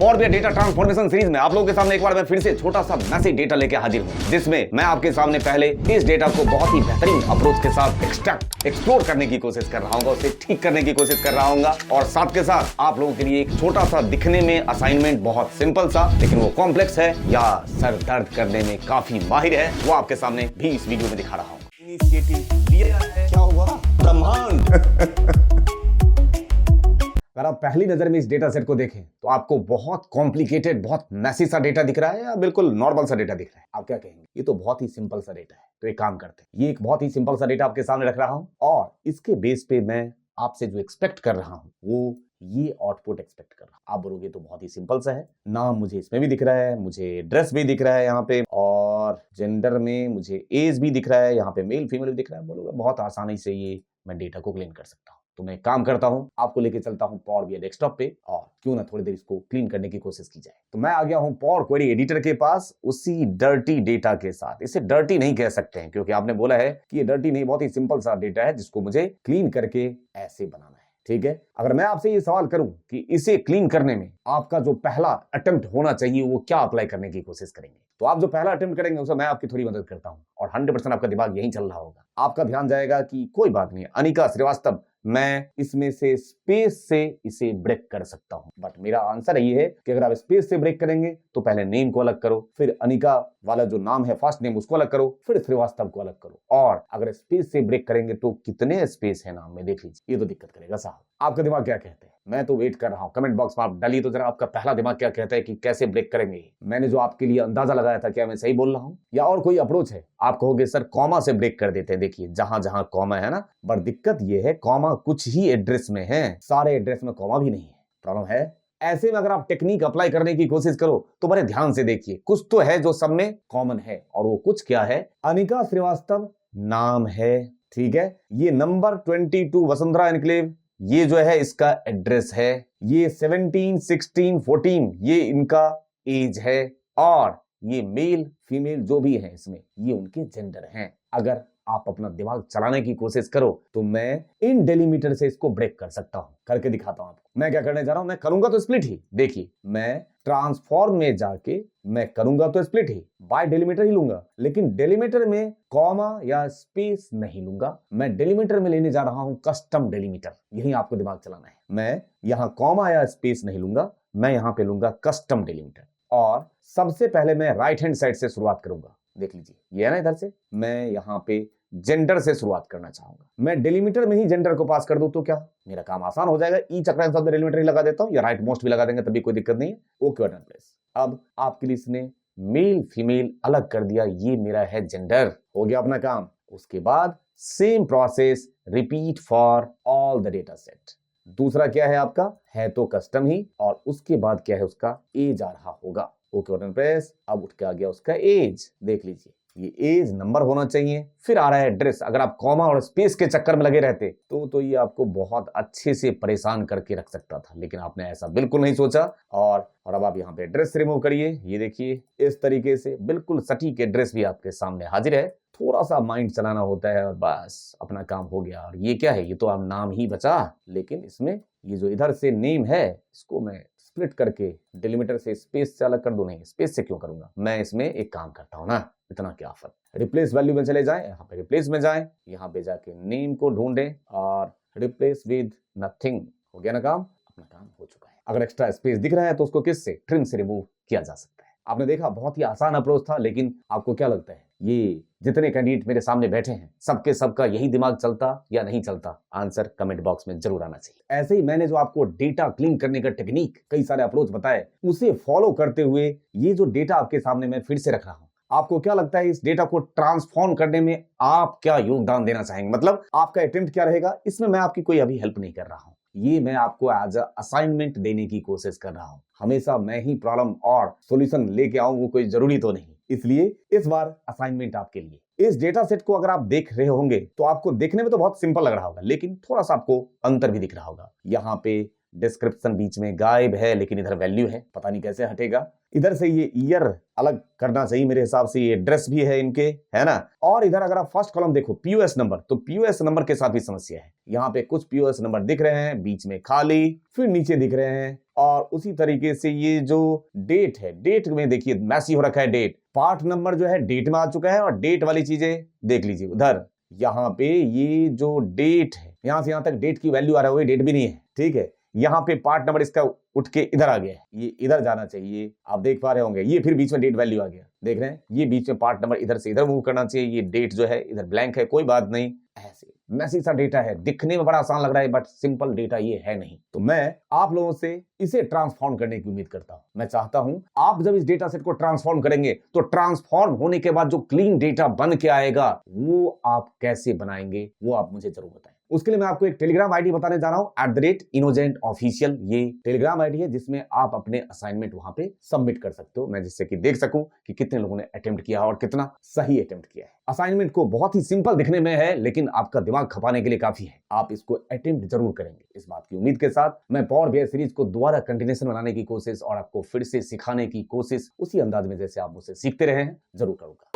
और भी data transformation series में आप लोगों के सामने एक बार मैं फिर से छोटा सा मैसेज डेटा लेके हाजिर हूँ, जिसमें मैं आपके सामने पहले इस डेटा को बहुत ही बेहतरीन अप्रोच के साथ एक्सप्लोर करने की कोशिश कर रहा हूँ, उसे ठीक करने की कोशिश कर रहा हूँ, और साथ के साथ आप लोगों के लिए एक छोटा सा दिखने में असाइनमेंट, बहुत सिंपल सा लेकिन वो कॉम्प्लेक्स है या सर दर्द करने में काफी माहिर है, वो आपके सामने भी इस वीडियो में दिखा रहा हूँ। इनिशिएटिव लिया है, क्या हुआ? ब्रह्मांड। अगर आप पहली नजर में इस डेटा सेट को देखें तो आपको बहुत कॉम्प्लिकेटेड, बहुत मैसी सा डेटा दिख रहा है या बिल्कुल नॉर्मल सा डेटा दिख रहा है? आप क्या कहेंगे? ये तो बहुत ही सिंपल सा डेटा है। तो एक काम करते हैं, ये एक बहुत ही सिंपल सा डेटा आपके सामने रख रहा हूं और इसके बेस पे मैं आपसे जो एक्सपेक्ट कर रहा हूं वो ये आउटपुट एक्सपेक्ट कर रहा हूं। आप बोलोगे तो बहुत ही सिंपल सा है, नाम मुझे इसमें भी दिख रहा है, मुझे एड्रेस भी दिख रहा है यहाँ पे, और जेंडर में मुझे एज भी दिख रहा है, यहाँ पे मेल फीमेल भी दिख रहा है। बोलोगे बहुत आसानी से ये मैं डेटा को क्लीन कर सकता हूँ। तो मैं काम करता हूं, आपको लेके चलता हूं पावर बीआई डेस्कटॉप पे, और क्यों ना थोड़ी देर इसको क्लीन करने की कोशिश की जाए। तो मैं आ गया हूं पावर क्वेरी एडिटर के पास उसी डर्टी डेटा के साथ। इसे डर्टी नहीं कह सकते हैं क्योंकि आपने बोला है कि ये डर्टी नहीं, बहुत ही सिंपल सा डेटा है जिसको मुझे क्लीन करके ऐसे बनाना है। ठीक है, अगर मैं आपसे ये सवाल करूं कि इसे क्लीन करने में आपका जो पहला अटेम्प्ट होना चाहिए वो क्या अप्लाई करने की कोशिश करेंगे, तो आप जो पहला अटेम्प्ट करेंगे उसमें मैं आपकी थोड़ी मदद करता हूं और 100% आपका दिमाग यहीं चल रहा होगा। आपका ध्यान जाएगा कि कोई बात नहीं, अनिका श्रीवास्तव, मैं इसमें से स्पेस से इसे ब्रेक कर सकता हूं। बट मेरा आंसर ये है कि अगर आप स्पेस से ब्रेक करेंगे तो पहले नेम को अलग करो, फिर अनिका वाला जो नाम है फर्स्ट नेम उसको अलग करो, फिर श्रीवास्तव को अलग करो, और अगर स्पेस से ब्रेक करेंगे तो कितने स्पेस है नाम में देख लीजिए। ये तो दिक्कत करेगा साहब। आपका दिमाग क्या कहते हैं? मैं तो वेट कर रहा हूं, कमेंट बॉक्स में आप डालिए तो जरा आपका पहला दिमाग क्या कहता है कि कैसे ब्रेक करेंगे। मैंने जो आपके लिए अंदाजा लगाया था, क्या मैं सही बोल रहा हूं या और कोई अप्रोच है? आप कहोगे सर कॉमा से ब्रेक कर देते हैं। देखिए जहां जहां कॉमा है ना, बट दिक्कत यह है कॉमा कुछ ही एड्रेस में है, सारे एड्रेस में कॉमा भी नहीं है। प्रॉब्लम है ऐसे में अगर आप टेक्निक अप्लाई करने की कोशिश करो तो बड़े ध्यान से देखिए, कुछ तो है जो सब में कॉमन है, और वो कुछ क्या है? अनिका श्रीवास्तव नाम है, ठीक है, ये नंबर 22 वसुंधरा एनक्लेव, ये जो है इसका एड्रेस है, ये 17, 16, 14 ये इनका एज है, और ये मेल फीमेल जो भी है इसमें ये उनके जेंडर हैं। अगर आप अपना दिमाग चलाने की कोशिश करो तो मैं इन डेलीमीटर से इसको ब्रेक कर सकता हूं। करके दिखाता हूं आपको। मैं क्या करने जा रहा हूं, मैं करूंगा तो स्प्लिट ही। देखिए मैं ट्रांसफॉर्म में जाके मैं करूंगा तो स्प्लिट ही, बाय डेलीमीटर ही लूंगा, लेकिन डेलीमीटर में कॉमा या स्पेस नहीं लूंगा। मैं डेलीमीटर में लेने जा रहा हूं कस्टम डेलीमीटर। यही आपको दिमाग चलाना है। मैं यहां कॉमा या स्पेस नहीं लूंगा, मैं यहां पे लूंगा कस्टम डेलीमीटर, और सबसे पहले मैं राइट हैंड साइड से शुरुआत करूंगा। देख लीजिए ये है ना, इधर से मैं यहां पे जेंडर से शुरुआत करना चाहूंगा। मैं डेलीमीटर में ही जेंडर को पास कर दूं तो क्या मेरा काम आसान हो जाएगा? ई चक्र आंसर में डेलीमीटर ही लगा देता हूं, या राइट मोस्ट भी लगा देंगे तभी कोई दिक्कत नहीं है। Okay button press. अब आपके लिए इसने मेल फीमेल अलग कर दिया, ये मेरा है जेंडर। हो गया अपना काम। उसके बाद same process repeat for all the data set. दूसरा क्या है आपका? है तो कस्टम ही, और उसके बाद क्या है? उसका एज आ रहा होगा। Okay button press. अब उठ के आ गया उसका एज। देख लीजिए ये एज नंबर होना चाहिए, फिर आ रहा है एड्रेस। अगर आप कॉमा और स्पेस के चक्कर में लगे रहते तो ये आपको बहुत अच्छे से परेशान करके रख सकता था, लेकिन आपने ऐसा बिल्कुल नहीं सोचा। और अब आप यहाँ पे एड्रेस रिमूव करिए। ये देखिए इस तरीके से बिल्कुल सटीक एड्रेस भी आपके सामने हाजिर है। थोड़ा सा माइंड चलाना होता है और बस अपना काम हो गया। और ये क्या है? ये तो आप नाम ही बचा, लेकिन इसमें ये जो इधर से नेम है इसको मैं स्प्लिट करके डेलीमीटर से स्पेस से अलग कर दूं। नहीं, स्पेस से क्यों करूंगा? मैं इसमें एक काम करता हूं ना, इतना क्या फर्क। रिप्लेस वैल्यू में चले जाएं, यहाँ पे रिप्लेस में जाएं, यहाँ पे जाके नेम को ढूंढें और रिप्लेस विद नथिंग। हो गया ना काम? अपना काम हो चुका है। अगर एक्स्ट्रा स्पेस दिख रहा है तो उसको किससे? ट्रिम से रिमूव किया जा सकता है। आपने देखा बहुत ही आसान अप्रोच था, लेकिन आपको क्या लगता है ये जितने कैंडिडेट मेरे सामने बैठे हैं सबके सबका यही दिमाग चलता या नहीं चलता? आंसर कमेंट बॉक्स में जरूर आना चाहिए। ऐसे ही मैंने जो आपको डेटा क्लीन करने का टेक्निक, कई सारे अप्रोच बताए, उसे फॉलो करते हुए ये जो डेटा आपके सामने मैं फिर से रख रहा हूं, आपको क्या लगता है इस डेटा को ट्रांसफॉर्म करने में आप क्या योगदान देना चाहेंगे? मतलब आपका अटेम्प्ट क्या रहेगा? इसमें मैं आपकी कोई अभी हेल्प नहीं कर रहा हूं, ये मैं आपको एज अ असाइनमेंट देने की कोशिश कर रहा हूं। हमेशा मैं ही प्रॉब्लम और सॉल्यूशन लेके आऊं वो कोई जरूरी तो नहीं, इसलिए इस बार असाइनमेंट आपके लिए। इस डेटा सेट को अगर आप देख रहे होंगे तो आपको देखने में तो बहुत सिंपल लग रहा होगा, लेकिन थोड़ा सा आपको अंतर भी दिख रहा होगा। यहाँ पे डिस्क्रिप्शन बीच में गायब है, लेकिन इधर वैल्यू है, पता नहीं कैसे हटेगा। इधर से ये ईयर अलग करना चाहिए मेरे हिसाब से, ये एड्रेस भी है इनके, है ना। और इधर अगर आप फर्स्ट कॉलम देखो पीओएस नंबर, तो पीओएस नंबर के साथ भी समस्या है। यहाँ पे कुछ पीओएस नंबर दिख रहे हैं, बीच में खाली, फिर नीचे दिख रहे हैं और उसी तरीके से ये जो डेट है, डेट में देखिए मैसी हो रखा है डेट, पार्ट नंबर जो है डेट में आ चुका है और डेट वाली चीजें देख लीजिए उधर, यहाँ पे ये जो डेट है यहां से यहां तक डेट की वैल्यू आ रहा है, वो डेट भी नहीं है, ठीक है। यहाँ पे पार्ट नंबर इसका उठ के इधर आ गया है, ये इधर जाना चाहिए, आप देख पा रहे होंगे, ये फिर बीच में डेट वैल्यू आ गया, देख रहे हैं, ये बीच में पार्ट नंबर इधर से इधर मूव करना चाहिए, ये डेट जो है इधर ब्लैंक है, कोई बात नहीं, ऐसे मैसी सा डेटा है, दिखने में बड़ा आसान लग रहा है बट सिंपल डेटा ये है नहीं। तो मैं आप लोगों से इसे ट्रांसफॉर्म करने की उम्मीद करता हूं। मैं चाहता हूं आप जब इस डेटा सेट को ट्रांसफॉर्म करेंगे तो ट्रांसफॉर्म होने के बाद जो क्लीन डेटा बन के आएगा वो आप कैसे बनाएंगे वो आप मुझे जरूर बताएं। उसके लिए मैं आपको एक टेलीग्राम आईडी बताने जा रहा हूं @InnocentOfficial, ये टेलीग्राम आईडी है जिसमें आप अपने असाइनमेंट वहां पे सबमिट कर सकते हो, मैं जिससे कि देख सकूं कि कितने लोगों ने अटेम्प्ट किया और कितना सही अटेम्प्ट किया है। असाइनमेंट को बहुत ही सिंपल दिखने में है लेकिन आपका दिमाग खपाने के लिए काफी है, आप इसको अटेम्प्ट जरूर करेंगे इस बात की उम्मीद के साथ मैं पावर BI सीरीज को दोबारा कंटिन्यूएशन बनाने की कोशिश और आपको फिर से सिखाने की कोशिश उसी अंदाज में जैसे आप मुझसे सीखते रहे हैं जरूर करूंगा।